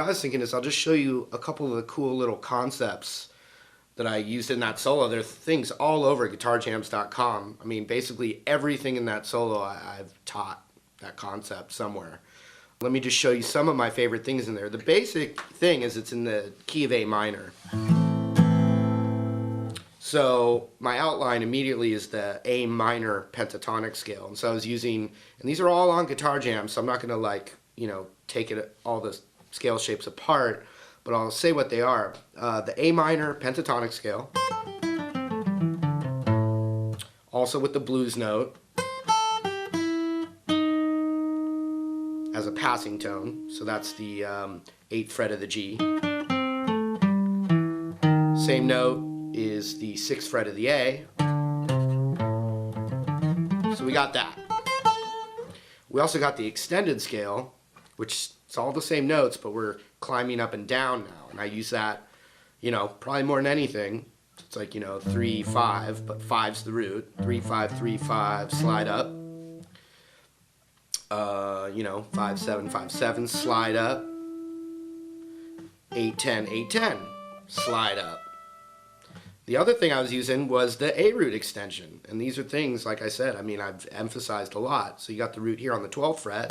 I was thinking is I'll just show you a couple of the cool little concepts that I used in that solo. There's things all over guitarjams.com. I mean, basically everything in that solo I've taught that concept somewhere. Let me just show you some of my favorite things in there. The basic thing is it's in the key of A minor. So my outline immediately is the A minor pentatonic scale. And so I was using, and these are all on Guitar Jam, so I'm not going to take it all the scale shapes apart, but I'll say what they are. The A minor pentatonic scale, also with the blues note as a passing tone, so that's the 8th fret of the G. Same note is the 6th fret of the A. So we got that. We also got the extended scale, which it's all the same notes, but we're climbing up and down now. And I use that, probably more than anything. It's like, 3, 5, but 5's the root. 3, 5, 3, 5, slide up. 5, 7, 5, 7, slide up. 8, 10, 8, 10, slide up. The other thing I was using was the A root extension. And these are things, like I said, I've emphasized a lot. So you got the root here on the 12th fret.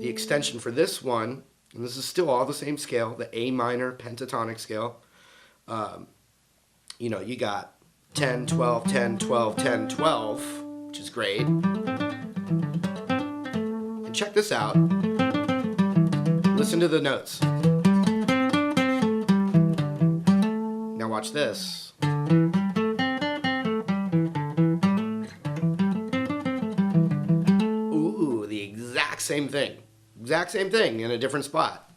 The extension for this one, and this is still all the same scale, the A minor pentatonic scale. You got 10, 12, 10, 12, 10, 12, which is great. And check this out. Listen to the notes. Now watch this. Ooh, the exact same thing. Exact same thing in a different spot.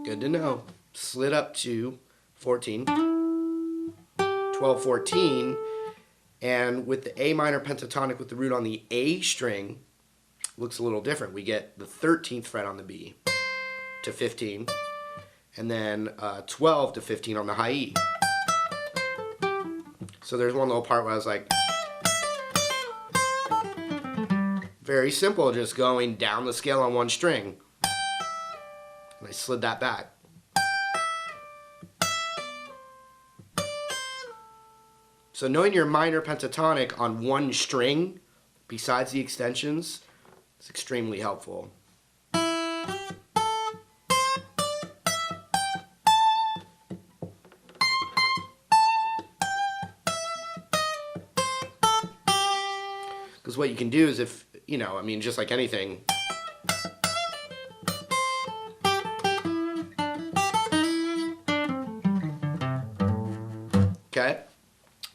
Good to know. Slid up to 14, 12, 14, and with the A minor pentatonic with the root on the A string, looks a little different. We get the 13th fret on the B to 15, and then 12 to 15 on the high E. So there's one little part where I was like, very simple, just going down the scale on one string. And I slid that back. So knowing your minor pentatonic on one string, besides the extensions, is extremely helpful. Because what you can do is if, just like anything, okay?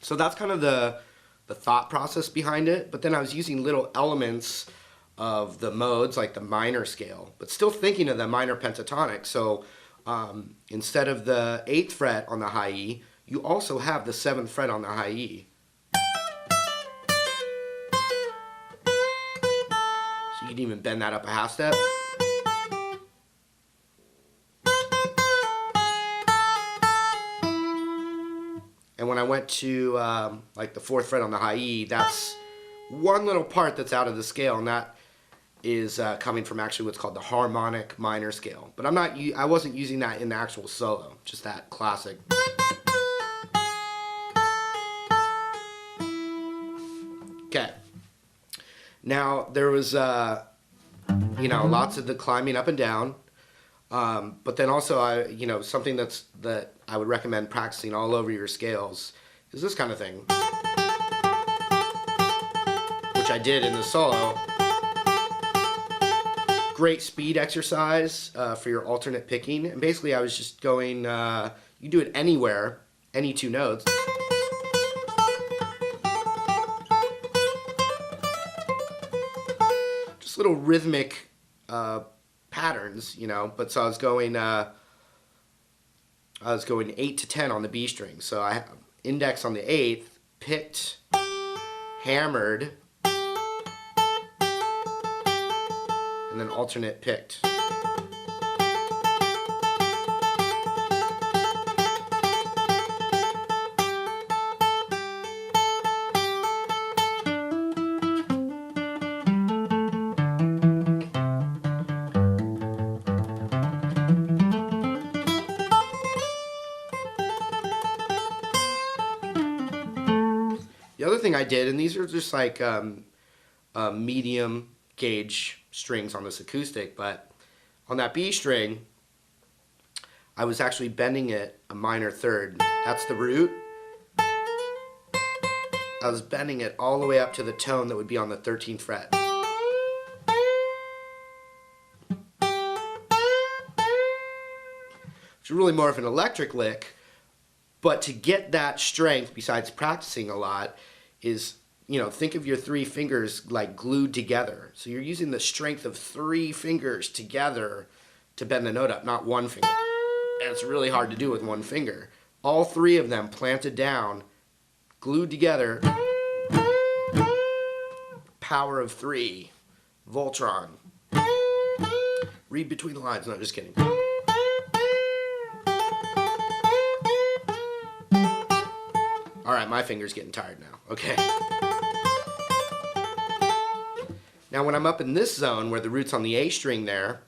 So that's kind of the thought process behind it, but then I was using little elements of the modes, like the minor scale, but still thinking of the minor pentatonic. So instead of the 8th fret on the high E, you also have the 7th fret on the high E. So you can even bend that up a half step. And when I went to like the 4th fret on the high E, that's one little part that's out of the scale, and that is coming from actually what's called the harmonic minor scale. But I wasn't using that in the actual solo, just that classic. Okay. Now there was lots of the climbing up and down. But then also, something that I would recommend practicing all over your scales is this kind of thing, which I did in the solo. Great speed exercise for your alternate picking. And basically, I was just going, you do it anywhere, any two notes. Just little rhythmic patterns, but so I was going 8 to 10 on the B string. So I have index on the 8th, picked, hammered, and then alternate picked. The other thing I did, and these are just like medium gauge strings on this acoustic, but on that B string, I was actually bending it a minor third. That's the root. I was bending it all the way up to the tone that would be on the 13th fret. It's really more of an electric lick, but to get that strength, besides practicing a lot, is, you know, think of your three fingers like glued together. So you're using the strength of three fingers together to bend the note up, not one finger. And it's really hard to do with one finger. All three of them planted down, glued together. Power of three. Voltron. Read between the lines. No, just kidding. Alright, my finger's getting tired now. Okay. Now when I'm up in this zone where the root's on the A string there,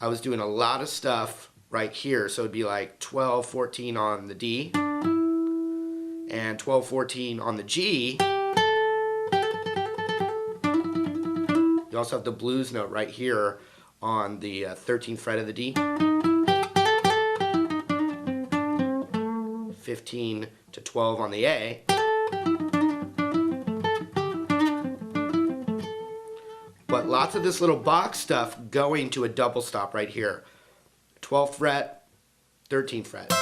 I was doing a lot of stuff right here. So it'd be like 12, 14 on the D and 12, 14 on the G. You also have the blues note right here on the 13th fret of the D. 15 to 12 on the A. But lots of this little box stuff going to a double stop right here. 12th fret, 13th fret.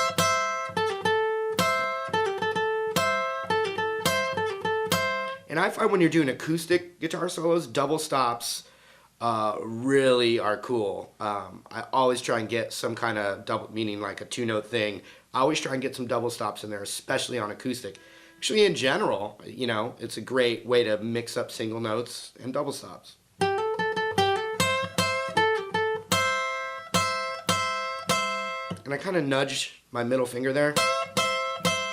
And I find when you're doing acoustic guitar solos, double stops really are cool. I always try and get some kind of double, meaning like a two-note thing. I always try and get some double stops in there, especially on acoustic. Actually, in general, you know, it's a great way to mix up single notes and double stops. And I kind of nudge my middle finger there.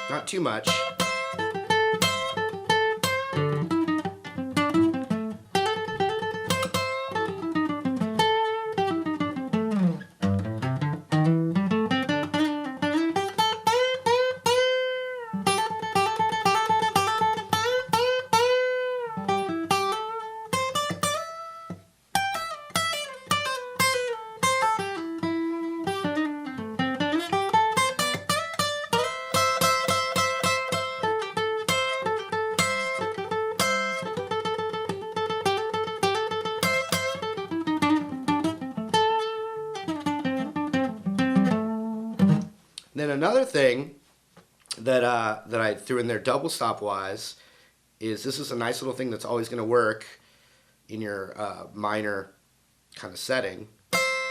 Not too much. Then another thing that I threw in there double stop wise is this is a nice little thing that's always going to work in your minor kind of setting.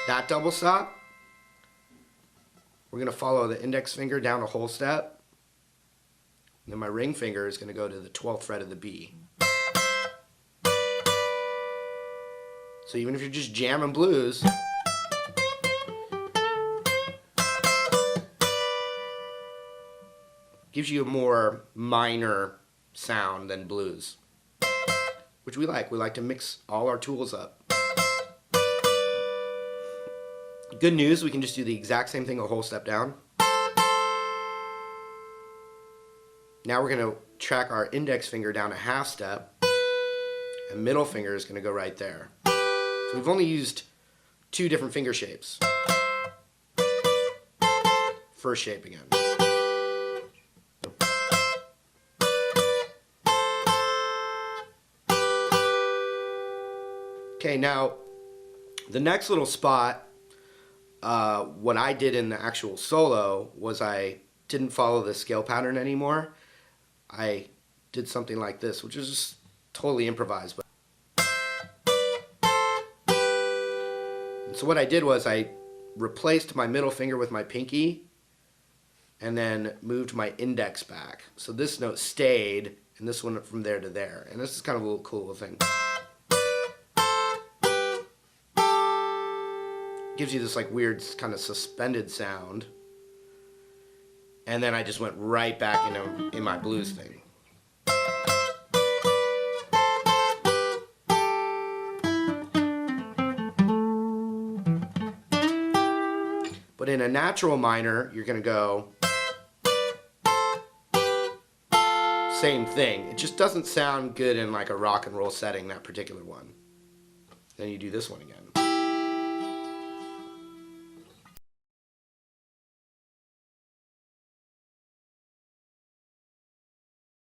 That double stop, we're going to follow the index finger down a whole step. And then my ring finger is going to go to the 12th fret of the B. So even if you're just jamming blues, gives you a more minor sound than blues, which we like. We like to mix all our tools up. Good news, we can just do the exact same thing a whole step down. Now we're going to track our index finger down a half step, and middle finger is going to go right there. So we've only used two different finger shapes. First shape again. Okay, now the next little spot, what I did in the actual solo was I didn't follow the scale pattern anymore. I did something like this, which is just totally improvised. And so what I did was I replaced my middle finger with my pinky and then moved my index back. So this note stayed and this one went from there to there. And this is kind of a little cool little thing. Gives you this like weird kind of suspended sound, and then I just went right back in my blues thing. But in a natural minor, you're going to go 6 same thing. It just doesn't sound good in like a rock and roll setting, that particular one. Then you do this one again.